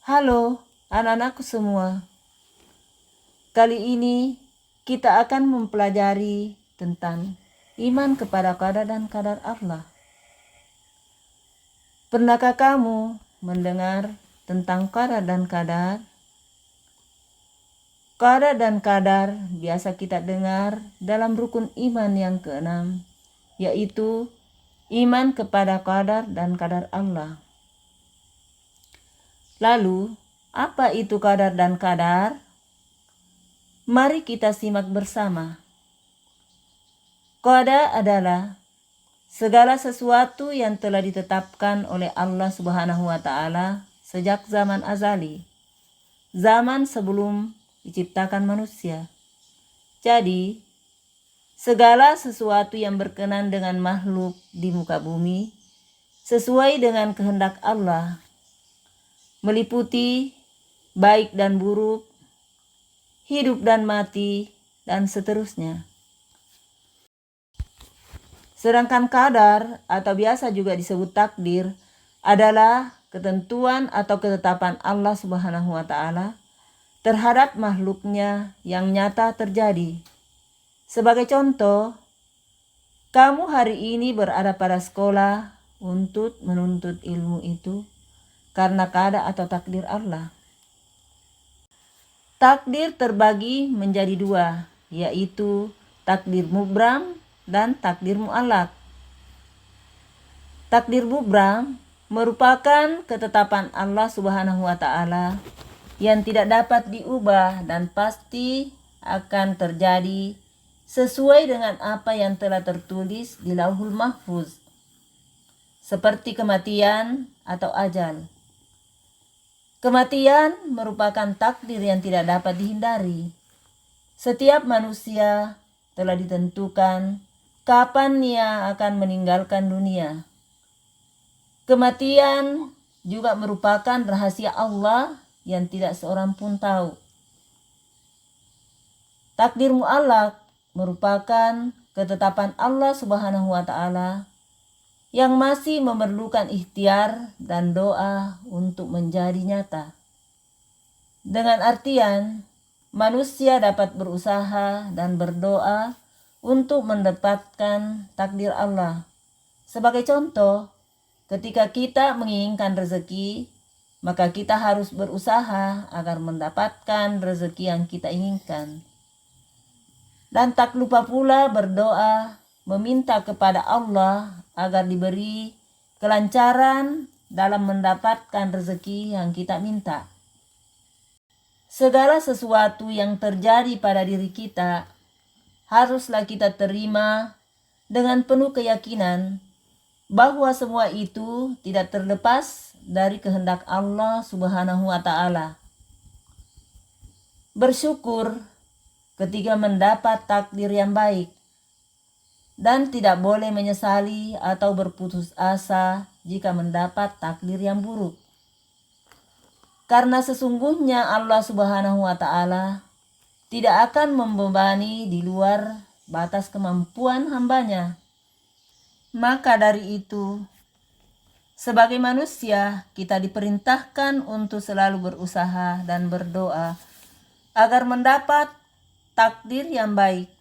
Halo anak-anakku semua. Kali ini kita akan mempelajari tentang iman kepada qada dan qadar Allah. Pernahkah kamu mendengar tentang qada dan qadar? Qada dan qadar biasa kita dengar dalam rukun iman yang keenam, yaitu iman kepada qadar dan qadar Allah. Lalu, apa itu qadar dan qadar? Mari kita simak bersama. Qada adalah segala sesuatu yang telah ditetapkan oleh Allah Subhanahu wa Ta'ala sejak zaman azali, zaman sebelum diciptakan manusia. Jadi, segala sesuatu yang berkenan dengan makhluk di muka bumi sesuai dengan kehendak Allah, meliputi baik dan buruk, hidup dan mati, dan seterusnya. Sedangkan qadar atau biasa juga disebut takdir adalah ketentuan atau ketetapan Allah Subhanahu wa Ta'ala terhadap makhluknya yang nyata terjadi. Sebagai contoh, kamu hari ini berada pada sekolah untuk menuntut ilmu itu karena qada atau takdir Allah. Takdir terbagi menjadi dua, yaitu takdir mubram dan takdir mu'allaq. Takdir mubram merupakan ketetapan Allah Subhanahu wa Ta'ala yang tidak dapat diubah dan pasti akan terjadi sesuai dengan apa yang telah tertulis di Lauhul Mahfuz, seperti kematian atau ajal. Kematian merupakan takdir yang tidak dapat dihindari. Setiap manusia telah ditentukan kapan ia akan meninggalkan dunia. Kematian juga merupakan rahasia Allah yang tidak seorang pun tahu. Takdir mu'allaq merupakan ketetapan Allah Subhanahu wa Ta'ala yang masih memerlukan ikhtiar dan doa untuk menjadi nyata. Dengan artian, manusia dapat berusaha dan berdoa untuk mendapatkan takdir Allah. Sebagai contoh, ketika kita menginginkan rezeki, maka kita harus berusaha agar mendapatkan rezeki yang kita inginkan. Dan tak lupa pula berdoa, meminta kepada Allah agar diberi kelancaran dalam mendapatkan rezeki yang kita minta. Segala sesuatu yang terjadi pada diri kita haruslah kita terima dengan penuh keyakinan bahwa semua itu tidak terlepas dari kehendak Allah Subhanahu wa Ta'ala. Bersyukur ketika mendapat takdir yang baik, dan tidak boleh menyesali atau berputus asa jika mendapat takdir yang buruk. Karena sesungguhnya Allah Subhanahu wa Ta'ala tidak akan membebani di luar batas kemampuan hambanya. Maka dari itu, sebagai manusia kita diperintahkan untuk selalu berusaha dan berdoa agar mendapat takdir yang baik.